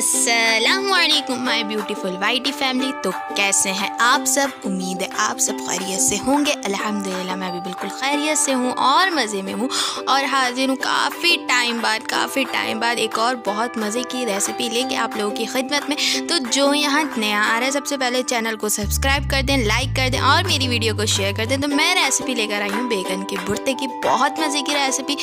अस्सलाम वालेकुम my beautiful whitey family. तो कैसे हैं आप सब? उम्मीद है आप सब खैरियत से होंगे। अल्हम्दुलिल्लाह मैं भी बिल्कुल खैरियत से हूँ और मज़े में हूँ और हाजिर हूँ काफ़ी टाइम बाद एक और बहुत मज़े की रेसिपी लेके आप लोगों की खिदमत में। तो जो यहाँ नया आ रहा है सबसे पहले चैनल को सब्सक्राइब कर दें, लाइक कर दें और मेरी वीडियो को शेयर कर दें। तो मैं रेसिपी लेकर आई हूँ बैगन के भुर्ते की, बहुत मज़े की रेसिपी।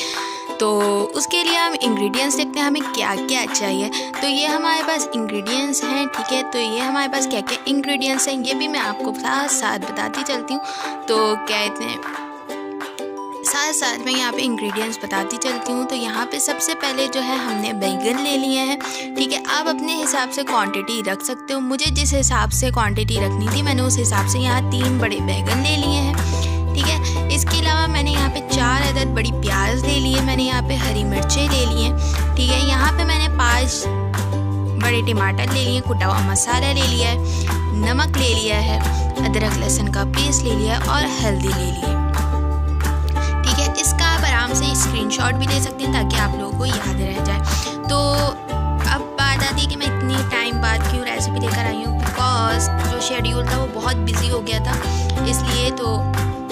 तो उसके लिए हम इंग्रेडिएंट्स देखते हैं हमें क्या क्या चाहिए। तो ये हमारे पास इंग्रेडिएंट्स हैं, ठीक है। तो ये हमारे पास क्या क्या इंग्रेडिएंट्स हैं ये भी मैं आपको साथ बताती चलती हूँ। तो क्या कहते हैं साथ में यहाँ पे इंग्रेडिएंट्स बताती चलती हूँ। तो यहाँ पे सबसे पहले जो है हमने बैंगन ले लिए हैं, ठीक है। आप अपने हिसाब से क्वांटिटी रख सकते हो। मुझे जिस हिसाब से क्वांटिटी रखनी थी मैंने उस हिसाब से यहाँ 3 बड़े बैंगन ले लिए हैं, ठीक है। इसके अलावा मैंने यहाँ पे 4 अदद बड़ी प्याज ले लिए, मैंने यहाँ पे हरी मिर्चें ले ली हैं, ठीक है। यहाँ पे मैंने 5 बड़े टमाटर ले लिए, कुटा हुआ मसाला ले लिया है, नमक ले लिया है, अदरक लहसुन का पेस्ट ले लिया और हल्दी ले ली, ठीक है। इसका आप आराम से स्क्रीनशॉट भी ले सकते हैं ताकि आप लोगों को याद रह जाए। तो अब बात आती है कि मैं इतनी टाइम बाद क्यों रेसिपी लेकर आई हूँ, बिकॉज जो शेड्यूल था वो बहुत बिजी हो गया था, इसलिए। तो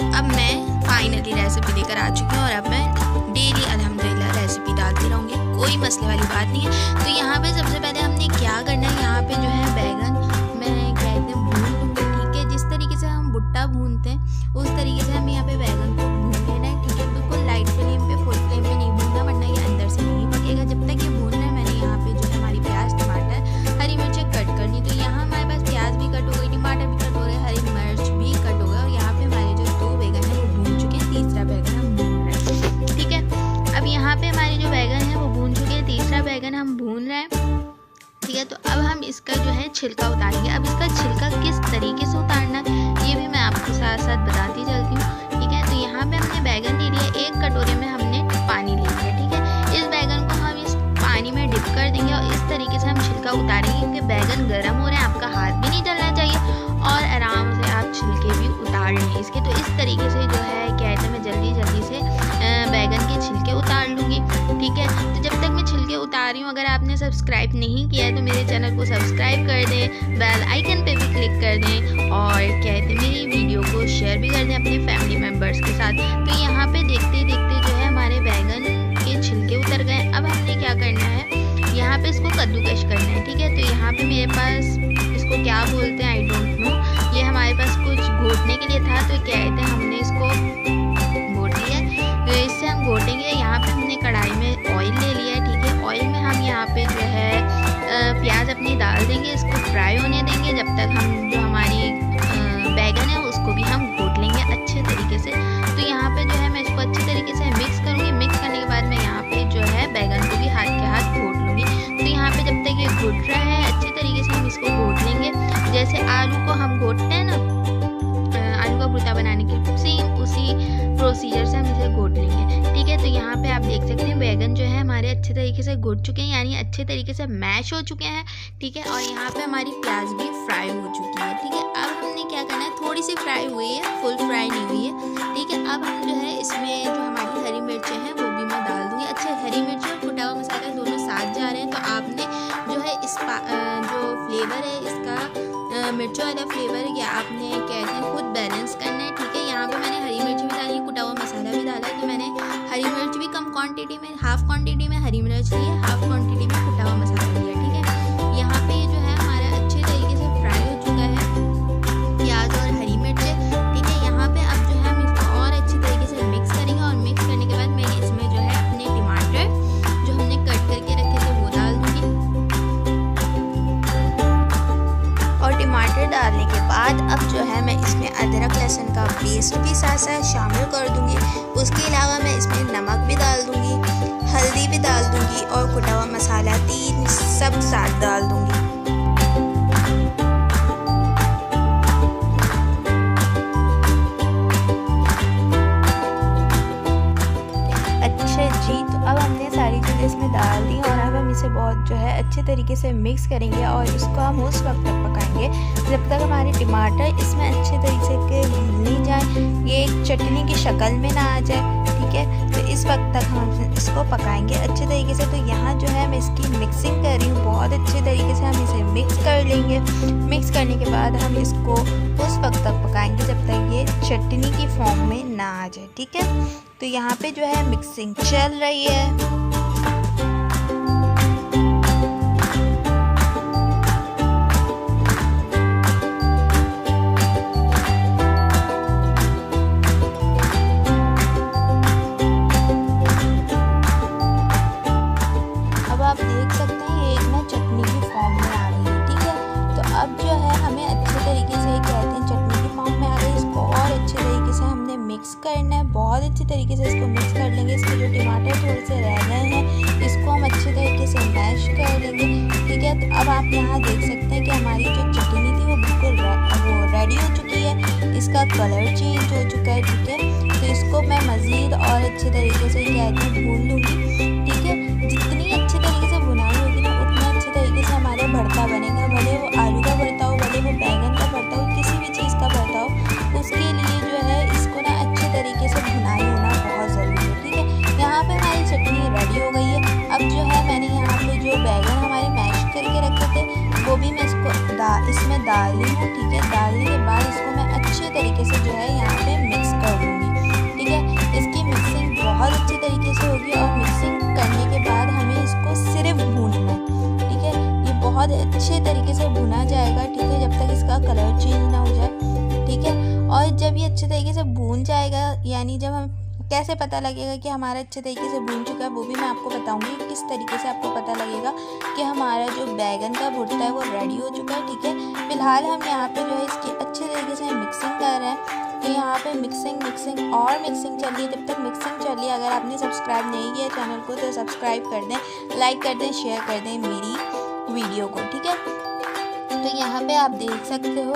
अब मैं फाइनली रेसिपी लेकर आ चुकी हूँ और अब मैं डेली अल्हम्दुलिल्लाह रेसिपी डालती रहूँगी, कोई मसले वाली बात नहीं है। तो यहाँ पे सबसे पहले हमने क्या करना है, यहाँ पे जो है बैगन मैं कहते हैं भून लूँगी, ठीक है। जिस तरीके से हम भुट्टा भूनते हैं उस तरीके से हमें यहाँ पे बैगन को भून लेना है, ठीक है। बिल्कुल लाइट फ्लेम पे, फुल फ्लेम पे नहीं भूनना वरना ये अंदर से नहीं पकेगा। जब तक ये भून रहा है मैंने यहाँ पे जो है हमारी प्याज, टमाटर, हरी मिर्चें कट करनी। तो यहाँ हमारे पास प्याज भी कट हो गई, टमाटर भी कट हो गए, हरी मिर्च भी कट हो गए और यहाँ पे हमारे जो 2 बैगन है वो भून चुके हैं, तीसरा बैगन हम भून रहे हैं, ठीक है। अब यहाँ पे हमारे जो बैगन है वो भून चुके हैं, तीसरा बैगन हम भून रहे हैं, ठीक है। तो अब हम इसका जो है छिलका उतारेंगे। अब इसका छिलका किस तरीके से उतारना ये भी मैं आपको साथ बताती चलती हूँ, ठीक है। तो यहाँ पे हमने बैगन ले लिया, 1 कटोरे में हमने पानी ले लिया, ठीक है। इस बैगन को हम इस पानी में डिप कर देंगे और इस तरीके से हम छिलका उतारेंगे क्योंकि बैगन गर्म हो रहे हैं, आपका हाथ भी नहीं जलना चाहिए और आराम से आप छिलके भी उतार लें इसके। तो इस तरीके से जो है क्या है मैं जल्दी से बैगन के छिलके उतार लूँगी, ठीक है। तो जब तक मैं छिलके उतार रही हूँ, अगर आपने सब्सक्राइब नहीं किया है तो मेरे चैनल को सब्सक्राइब कर दें, बेल आइकन पे भी क्लिक कर दें और कहते मेरी वीडियो को शेयर भी कर दें अपने फैमिली मेम्बर्स के साथ। तो यहाँ पे देखते जो है हमारे बैगन के छिलके उतर गए। अब हमने क्या करना है, यहाँ पे इसको कद्दूकश करना है, ठीक है। तो यहाँ पे मेरे पास इसको क्या बोलते हैं आई डोंट नो, ये हमारे पास कुछ घोटने के लिए था। तो क्या कहते हैं हमने इसको घोट लिया, तो इससे हम घोटेंगे। यहाँ पे हमने कढ़ाई में ऑयल ले लिया है, ठीक है। ऑयल में हम यहाँ पे जो है प्याज अपनी डाल देंगे, इसको फ्राई होने देंगे जब तक हम जो हमारी बैगन है उसको भी हम घोट लेंगे अच्छे तरीके से। तो यहाँ पे जो है मैं इसको अच्छे तरीके से मिक्स करूँगी। मिक्स करने के बाद मैं यहाँ पे जो है बैगन को भी हाथ के हाथ घोट लूँगी। तो यहाँ पे जब तक ये घुट रहा है अच्छे तरीके से हम इसको घोट लेंगे, जैसे आलू को हम घोटते हैं ना, आलू का भुर्ता बनाने के सेम उसी प्रोसीजर से हम इसे घोट लेंगे, ठीक है। तो यहाँ पे आप देख सकते हैं बैगन जो है हमारे अच्छे तरीके से घुट चुके हैं, यानी अच्छे तरीके से मैश हो चुके हैं, ठीक है। और यहाँ पे हमारी प्याज भी फ्राई हो चुकी है, ठीक है। अब हमने क्या करना है, थोड़ी सी फ्राई हुई है, फुल फ्राई नहीं हुई है, ठीक है। अब हम जो है इसमें जो हमारी हरी मिर्चें हैं वो भी मैं डाल दूँगी। अच्छा, हरी मिर्च और कुटा हुआ मसाला दोनों साथ जा रहे हैं, तो आपने जो है इस जो फ्लेवर है इसका मिर्चों वाला फ्लेवर या आपने कहते हैं खुद बैलेंस करना है, ठीक है। यहाँ पे मैंने हरी मिर्च भी डाली है, कुटा हुआ मसाला भी डाला है। तो मैंने हरी मिर्च भी कम क्वांटिटी में, हाफ क्वांटिटी में हरी मिर्च ली है, हाफ क्वांटिटी में कुटा हुआ मसाला लिया, ठीक है। यहाँ पे जो है हमारा अच्छे तरीके से फ्राई हो चुका है प्याज और हरी मिर्च, ठीक है। यहाँ पे अब जो है हम इसको और अच्छे तरीके से मिक्स करेंगे और मिक्स करने के बाद मैं इसमें जो है अपने टमाटर जो हमने कट करके रखे थे वो डाल दूँगी। और टमाटर डालने के बाद अब जो है मैं इसमें अदरक लहसुन का पेस्ट भी साथ शामिल कर दूंगी। उसके अलावा मैं इसमें नमक भी डाल दूंगी, हल्दी भी डाल दूंगी और कुटा हुआ मसाला 3 सब साथ डाल दूंगी। अच्छा जी, तो अब हमने सारी चीज़ें इसमें डाल दी और अब हम इसे बहुत जो है अच्छे तरीके से मिक्स करेंगे और इसको हम उस वक्त तक पकाएंगे जब तक हमारे टमाटर इसमें अच्छे तरीके से भून नहीं जाए, ये एक चटनी की शक्ल में ना आ जाए, ठीक है। तो इस इस वक्त तक हम इसको पकाएंगे अच्छे तरीके से। तो यहाँ जो है मैं इसकी मिक्सिंग कर रही हूँ, बहुत अच्छे तरीके से हम इसे मिक्स कर लेंगे। मिक्स करने के बाद हम इसको उस वक्त तक पकाएंगे जब तक ये चटनी की फॉर्म में ना आ जाए, ठीक है। तो यहाँ पे जो है मिक्सिंग चल रही है। करना है बहुत अच्छे तरीके से, इसको मिक्स कर लेंगे। इसके जो टमाटर थोड़े से रह गए हैं इसको हम अच्छे तरीके से मैश कर लेंगे, ठीक है। तो अब आप यहाँ देख सकते हैं कि हमारी जो चटनी थी वो बिल्कुल रेडी हो चुकी है, इसका कलर चेंज हो चुका है, ठीक है। तो इसको मैं मज़ीद और अच्छे तरीके से भून लूँगी, ठीक है। जितनी अच्छे तरीके से भुनाई होगी ना उतना अच्छे तरीके से हमारा भरता बनेगा। भले वो आलू का भरता हो, भले वो बैंगन का भरता हो, किसी भी चीज़ का भरता हो, उसके लिए जो है इसको ना अच्छे तरीके से भुनाई होना बहुत ज़रूरी है, ठीक है। यहाँ पे हमारी चटनी रेडी हो गई है। अब जो है मैंने यहाँ पे जो बैंगन हमारे मैश करके रखे थे वो भी मैं इसको इसमें डाल ली हूँ, ठीक है। डालने के बाद इसको मैं अच्छे तरीके से जो है यहाँ पे मिक्स कर लूँगी, ठीक है। इसकी मिक्सिंग बहुत अच्छे तरीके से होगी और मिक्सिंग करने के बाद हमें इसको सिर्फ भूनना है, ठीक है। ये बहुत अच्छे तरीके से भुना जाएगा, ठीक है, जब तक इसका कलर चेंज ना हो जाए, ठीक है। और जब ये अच्छे तरीके से भून जाएगा, यानी जब हम कैसे पता लगेगा कि हमारा अच्छे तरीके से भून चुका है वो भी मैं आपको बताऊंगी किस तरीके से आपको पता लगेगा कि हमारा जो बैगन का भुर्ता है वो रेडी हो चुका है, ठीक है। फिलहाल हम यहाँ पे जो है इसकी अच्छे तरीके से मिक्सिंग कर रहे हैं। तो यहाँ पे मिक्सिंग और मिक्सिंग चल रही है। जब तक मिक्सिंग चल रही है, अगर आपने सब्सक्राइब नहीं किया चैनल को तो सब्सक्राइब कर दें, लाइक कर दें, शेयर कर दें मेरी वीडियो को, ठीक है। तो यहाँ पे आप देख सकते हो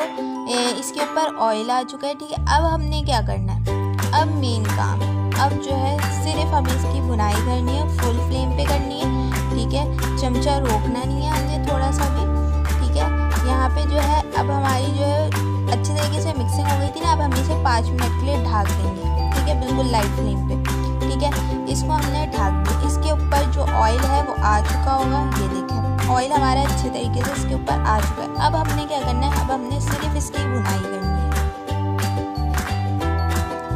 इसके ऊपर ऑयल आ चुका है, ठीक है। अब हमने क्या करना है, अब मेन काम, अब जो है सिर्फ हमें इसकी भुनाई करनी है, फुल फ्लेम पे करनी है, ठीक है। चमचा रोकना नहीं है हमने थोड़ा सा भी, ठीक है। यहाँ पे जो है अब हमारी जो है अच्छे तरीके से मिक्सिंग हो गई थी ना, अब हम इसे 5 मिनट के लिए ढक देंगे, ठीक है, बिल्कुल लाइट फ्लेम पे, ठीक है। इसको हमने ढक दिया। इसके ऊपर जो ऑयल है वो आ चुका होगा, ये देखें ऑयल हमारा अच्छे तरीके से इसके ऊपर आ चुका है। अब हमने क्या करना है, अब हमने सिर्फ इसकी भुनाई करनी है,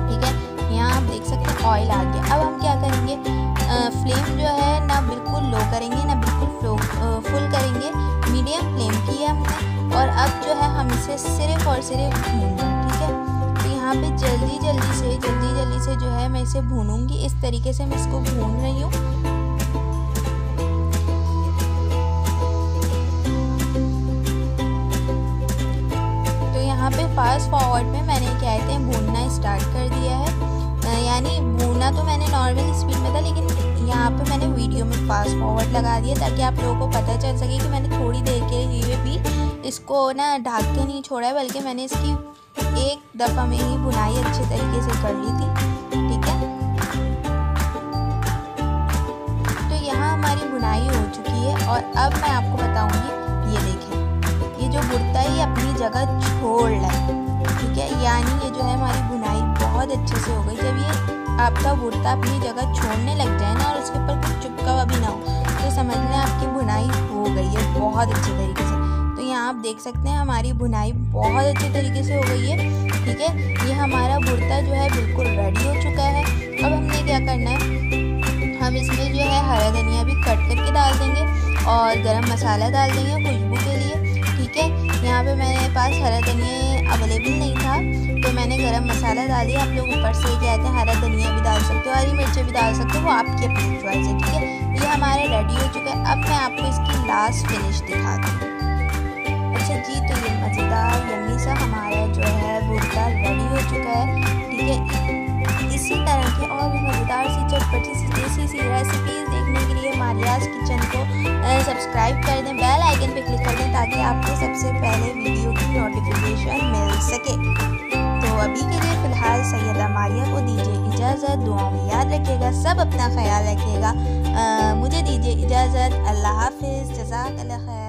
ठीक है। यहाँ आप देख सकते हैं ऑयल आ गया। अब हम क्या करेंगे, फ्लेम जो है ना बिल्कुल लो करेंगे ना बिल्कुल फुल करेंगे, मीडियम फ्लेम की है हमने। और अब जो है हम इसे सिर्फ और सिर्फ भूनेंगे, ठीक है। तो यहाँ पे जल्दी जल्दी से जो है मैं इसे भूनूंगी। इस तरीके से मैं इसको भून रही हूँ। तो यहाँ पे फास्ट फॉरवर्ड में मैंने क्या कहते हैं भूनना स्टार्ट कर दिया है, यानी भूना तो मैंने नॉर्मल स्पीड में था, लेकिन यहाँ पे मैंने वीडियो में फास्ट फॉरवर्ड लगा दिया ताकि आप लोगों को पता चल सके कि मैंने थोड़ी देर के लिए भी इसको ना ढक के नहीं छोड़ा है, बल्कि मैंने इसकी एक दफ़ा में ही भुनाई अच्छे तरीके से कर ली थी, ठीक है। तो यहाँ हमारी भुनाई हो चुकी है और अब मैं आपको बताऊँगी, ये देखें ये जो भुर्ता है ये अपनी जगह छोड़ रहा है, ठीक है। यानी ये जो है हमारी भुनाई बहुत अच्छे से हो गई। जब ये आपका भुर्ता अपनी जगह छोड़ने लग जाए ना और उसके ऊपर कुछ चिपका हुआ भी ना हो तो समझ लें आपकी भुनाई हो गई है बहुत अच्छे तरीके से। तो यहाँ आप देख सकते हैं हमारी भुनाई बहुत अच्छे तरीके से हो गई है, ठीक है। ये हमारा भुर्ता जो है बिल्कुल रेडी हो चुका है। अब हमने क्या करना है, हम इसमें जो है हरा धनिया भी कट करके डाल देंगे और गरम मसाला डाल देंगे खुशबू के लिए, ठीक है। यहाँ पे मेरे पास हरा धनिया अवेलेबल नहीं था तो मैंने गरम मसाला डाल दिया। आप लोग ऊपर से कहते हैं हरा धनिया भी डाल सकते हो, हरी मिर्चें भी डाल सकते हो, वो आपकी अपनी चॉइस है, ठीक है। ये हमारा रेडी हो चुका है। अब मैं आपको इसकी लास्ट फिनिश दिखाती हूँ। अच्छा जी, तो ये मज़ेदार यम्मी सा हमारा जो है भुर्ता रेडी हो चुका है, ठीक है। इसी तरह के और भी मज़ेदार सी चटपटी सी टेस्टी सी रेसिपीज़ देखने के लिए मारियाज़ किचन को सब्सक्राइब कर दें, बेल आइकन पे क्लिक कर दें ताकि आपको सबसे पहले वीडियो की नोटिफिकेशन मिल सके। तो अभी के लिए फ़िलहाल सैयदा मारिया को दीजिए इजाज़त, दुआओं में याद रखिएगा, सब अपना ख्याल रखिएगा। मुझे दीजिए इजाज़त, अल्लाह हाफ़िज़, जज़ाकल्लाह खैर।